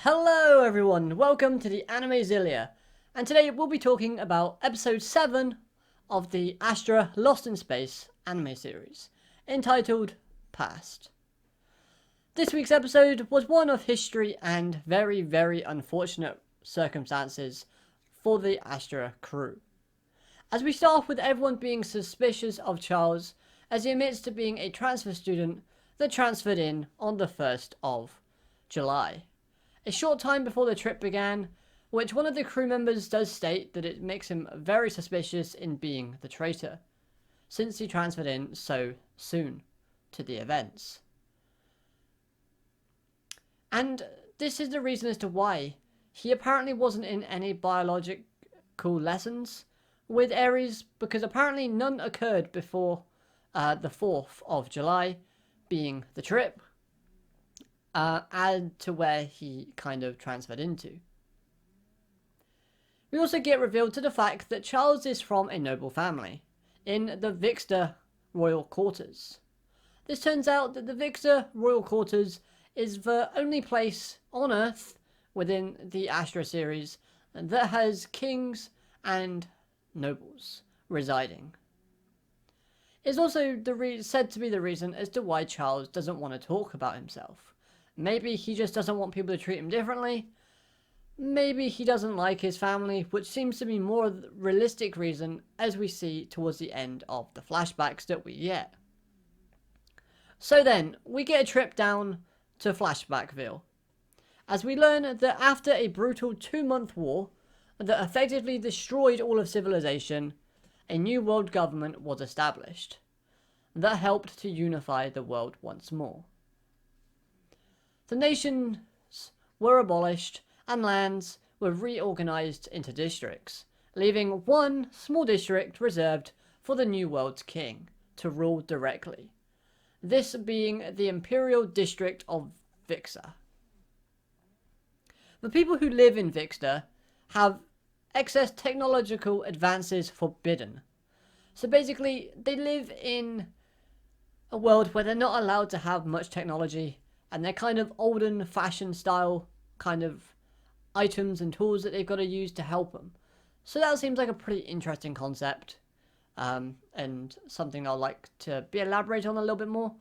Hello everyone, welcome to the Anime Zillia, and today we'll be talking about episode 7 of the Astra Lost in Space anime series, entitled Past. This week's episode was one of history and very, very unfortunate circumstances for the Astra crew. As we start off with everyone being suspicious of Charles as he admits to being a transfer student that transferred in on the 1st of July. A short time before the trip began, which one of the crew members does state that it makes him very suspicious in being the traitor, since he transferred in so soon to the events. And this is the reason as to why he apparently wasn't in any biological lessons with Ares, because apparently none occurred before the 4th of July, being the trip, and to where he kind of transferred into. We also get revealed to the fact that Charles is from a noble family, in the Vixter royal quarters. This turns out that the Vixter royal quarters is the only place on Earth within the Astra series that has kings and nobles residing. It's also said to be the reason as to why Charles doesn't want to talk about himself. Maybe he just doesn't want people to treat him differently. Maybe he doesn't like his family, which seems to be more realistic reason as we see towards the end of the flashbacks that we get. So then, we get a trip down to Flashbackville, as we learn that after a brutal 2-month war that effectively destroyed all of civilization, a new world government was established that helped to unify the world once more. The nations were abolished and lands were reorganized into districts, leaving one small district reserved for the New World's king to rule directly, this being the Imperial District of Vixter. The people who live in Vixter have excess technological advances forbidden. So basically, they live in a world where they're not allowed to have much technology, and they're kind of olden fashioned style kind of items and tools that they've got to use to help them. So that seems like a pretty interesting concept, and something I'd like to be elaborate on a little bit more.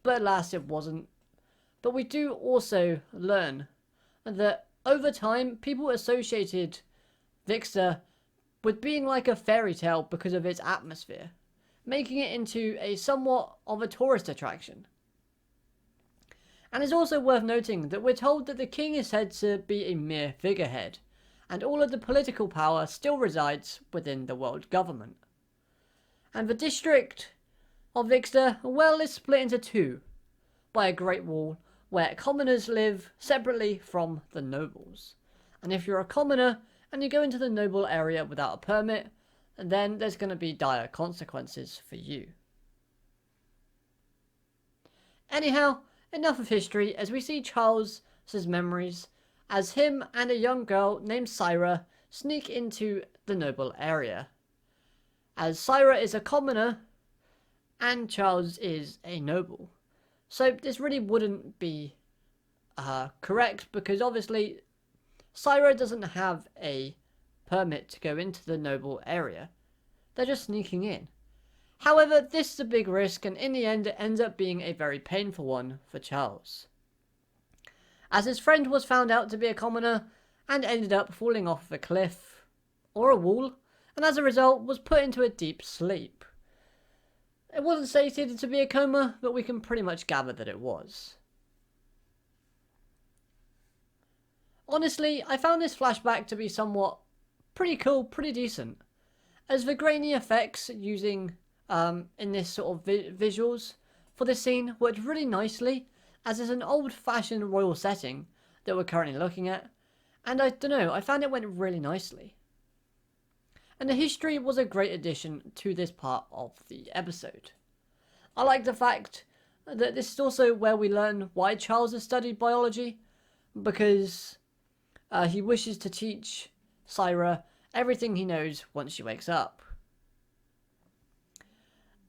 But alas, it wasn't. But we do also learn that over time, people associated Vixter with being like a fairy tale because of its atmosphere, making it into a somewhat of a tourist attraction. And it's also worth noting that we're told that the king is said to be a mere figurehead, and all of the political power still resides within the world government. And the district of Vixter, well, is split into two by a great wall, where commoners live separately from the nobles. And if you're a commoner and you go into the noble area without a permit, then there's going to be dire consequences for you. Anyhow, enough of history, as we see Charles's memories as him and a young girl named Seira sneak into the noble area, as Seira is a commoner and Charles is a noble. So this really wouldn't be correct, because obviously Seira doesn't have a permit to go into the noble area. They're just sneaking in. However, this is a big risk, and in the end it ends up being a very painful one for Charles, as his friend was found out to be a commoner and ended up falling off a cliff or a wall, and as a result was put into a deep sleep. It wasn't stated to be a coma, but we can pretty much gather that it was. Honestly, I found this flashback to be somewhat pretty cool, pretty decent, as the grainy effects using in this sort of visuals for this scene worked really nicely, as it's an old-fashioned royal setting that we're currently looking at, and I don't know, I found it went really nicely. And the history was a great addition to this part of the episode. I like the fact that this is also where we learn why Charles has studied biology, because he wishes to teach Seira everything he knows once she wakes up.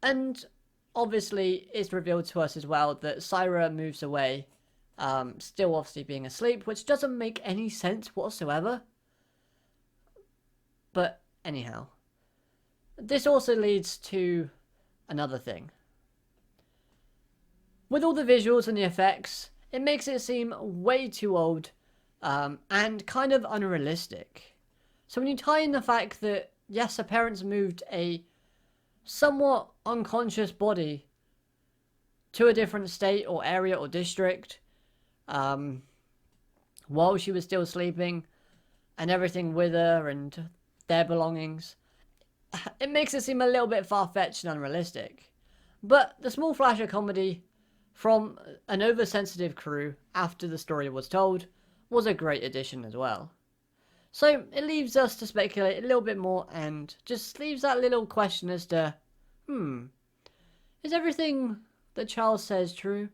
And obviously it's revealed to us as well that Seira moves away still obviously being asleep, which doesn't make any sense whatsoever. But anyhow, this also leads to another thing. With all the visuals and the effects, it makes it seem way too old and kind of unrealistic. So when you tie in the fact that, yes, her parents moved a somewhat unconscious body to a different state or area or district while she was still sleeping, and everything with her and their belongings, it makes it seem a little bit far-fetched and unrealistic. But the small flash of comedy from an oversensitive crew after the story was told was a great addition as well. So it leaves us to speculate a little bit more and just leaves that little question as to, is everything that Charles says true?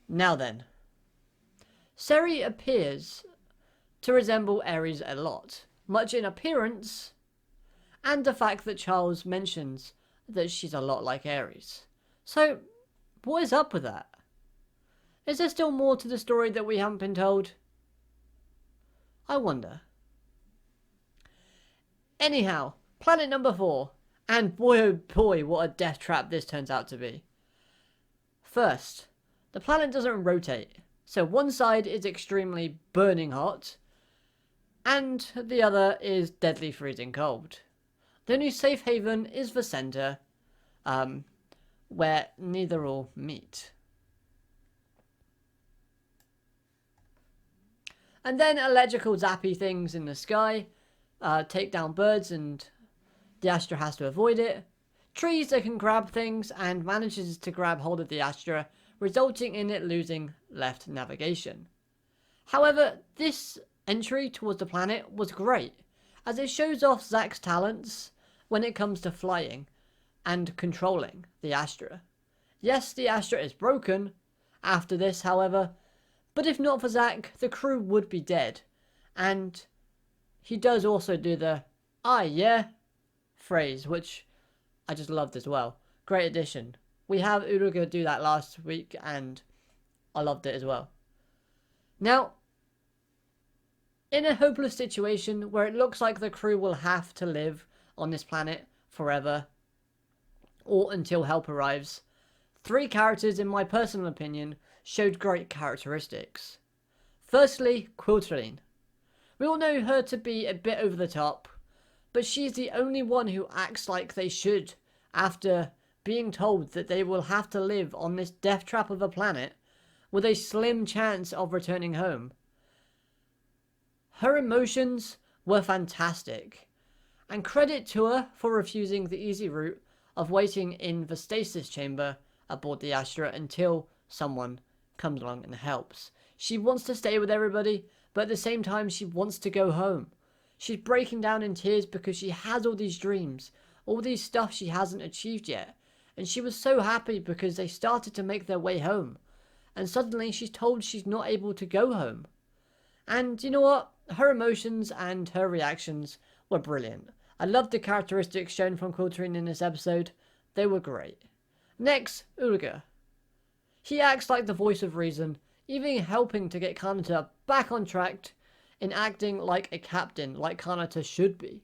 Now then, Seira appears to resemble Ares a lot, much in appearance, and the fact that Charles mentions that she's a lot like Ares. So, what is up with that? Is there still more to the story that we haven't been told? I wonder. Anyhow, planet number 4. And boy oh boy, what a death trap this turns out to be. First, the planet doesn't rotate. So one side is extremely burning hot, and the other is deadly freezing cold. The only safe haven is the center, where neither all meet. And then electrical zappy things in the sky take down birds, and the Astra has to avoid it. Trees that can grab things and manages to grab hold of the Astra, resulting in it losing left navigation. However, this entry towards the planet was great, as it shows off Zack's talents when it comes to flying and controlling the Astra. Yes, the Astra is broken after this, however, but if not for Zack, the crew would be dead. And he does also do the, "Ah, yeah," phrase, which I just loved as well. Great addition. We have Uruga do that last week, and I loved it as well. Now, in a hopeless situation where it looks like the crew will have to live on this planet forever, or until help arrives, 3 characters, in my personal opinion, showed great characteristics. Firstly, Quiltrine. We all know her to be a bit over the top, but she's the only one who acts like they should after being told that they will have to live on this death trap of a planet with a slim chance of returning home. Her emotions were fantastic, and credit to her for refusing the easy route of waiting in the stasis chamber aboard the Astra until someone comes along and helps. She wants to stay with everybody, but at the same time she wants to go home. She's breaking down in tears because she has all these dreams, all these stuff she hasn't achieved yet, and she was so happy because they started to make their way home, and suddenly she's told she's not able to go home. And you know what? Her emotions and her reactions were brilliant. I loved the characteristics shown from Quiltrine in this episode. They were great. Next, Uruga. He acts like the voice of reason, even helping to get Kanata back on track in acting like a captain, like Kanata should be.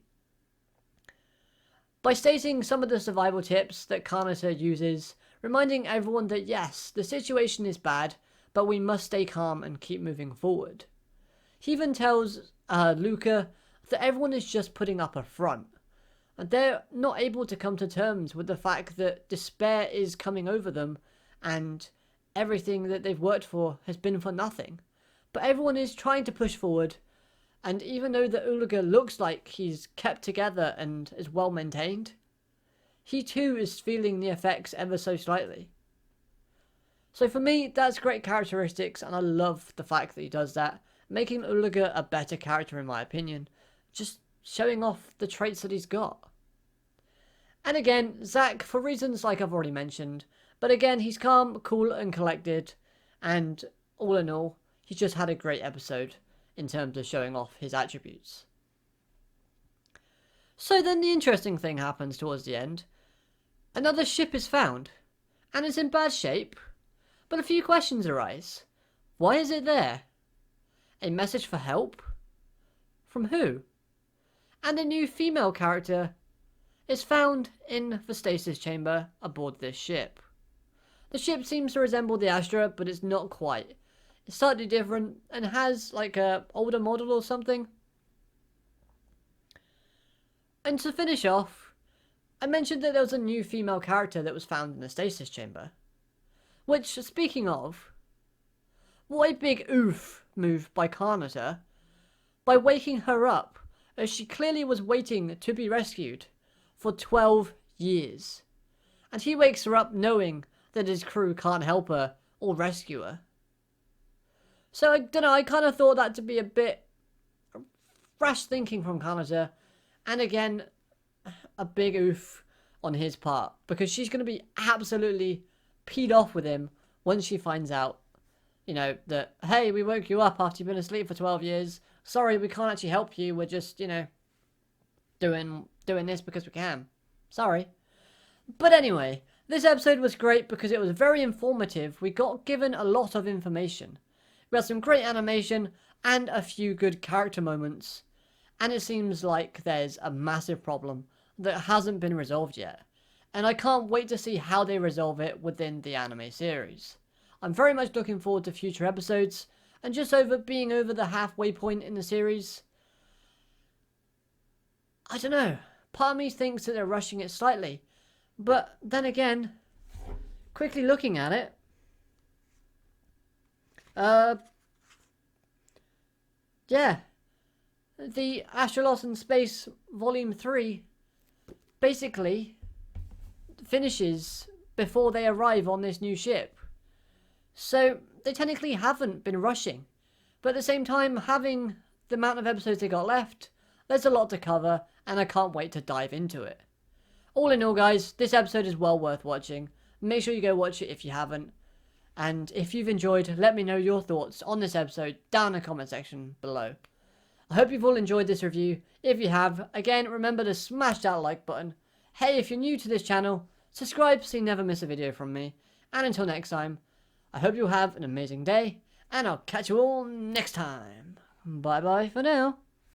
By stating some of the survival tips that Kanata uses, reminding everyone that yes, the situation is bad, but we must stay calm and keep moving forward. He even tells Luca that everyone is just putting up a front, and they're not able to come to terms with the fact that despair is coming over them, and everything that they've worked for has been for nothing. But everyone is trying to push forward, and even though the Uluga looks like he's kept together and is well maintained, he too is feeling the effects ever so slightly. So for me, that's great characteristics, and I love the fact that he does that, making Uluga a better character in my opinion, just showing off the traits that he's got. And again, Zack, for reasons like I've already mentioned, but again, he's calm, cool and collected, and all in all, he's just had a great episode in terms of showing off his attributes. So then the interesting thing happens towards the end. Another ship is found, and it's in bad shape, But a few questions arise. Why is it there? A message for help? From who? And a new female character is found in the stasis chamber aboard this ship. The ship seems to resemble the Astra, but it's not quite. It's slightly different and has like a older model or something. And to finish off, I mentioned that there was a new female character that was found in the stasis chamber. Which, speaking of, what a big oof move by Carnota by waking her up, as she clearly was waiting to be rescued for 12 years. And he wakes her up knowing that his crew can't help her or rescue her. So, I don't know, I kind of thought that to be a bit rash thinking from Carnota. And again, a big oof on his part. Because she's going to be absolutely peed off with him once she finds out, you know, that, hey, we woke you up after you've been asleep for 12 years. Sorry, we can't actually help you. We're just, you know, doing this because we can. Sorry. But anyway, this episode was great because it was very informative. We got given a lot of information. We had some great animation and a few good character moments. And it seems like there's a massive problem that hasn't been resolved yet. And I can't wait to see how they resolve it within the anime series. I'm very much looking forward to future episodes. And just being over the halfway point in the series, I don't know. Part of me thinks that they're rushing it slightly. But then again, quickly looking at it, yeah, the Astra Lost in Space Volume 3 basically finishes before they arrive on this new ship. So they technically haven't been rushing. But at the same time, having the amount of episodes they got left, there's a lot to cover, and I can't wait to dive into it. All in all, guys, this episode is well worth watching. Make sure you go watch it if you haven't. And if you've enjoyed, let me know your thoughts on this episode down in the comment section below. I hope you've all enjoyed this review. If you have, again, remember to smash that like button. Hey, if you're new to this channel, subscribe so you never miss a video from me. And until next time, I hope you have an amazing day, and I'll catch you all next time. Bye bye for now.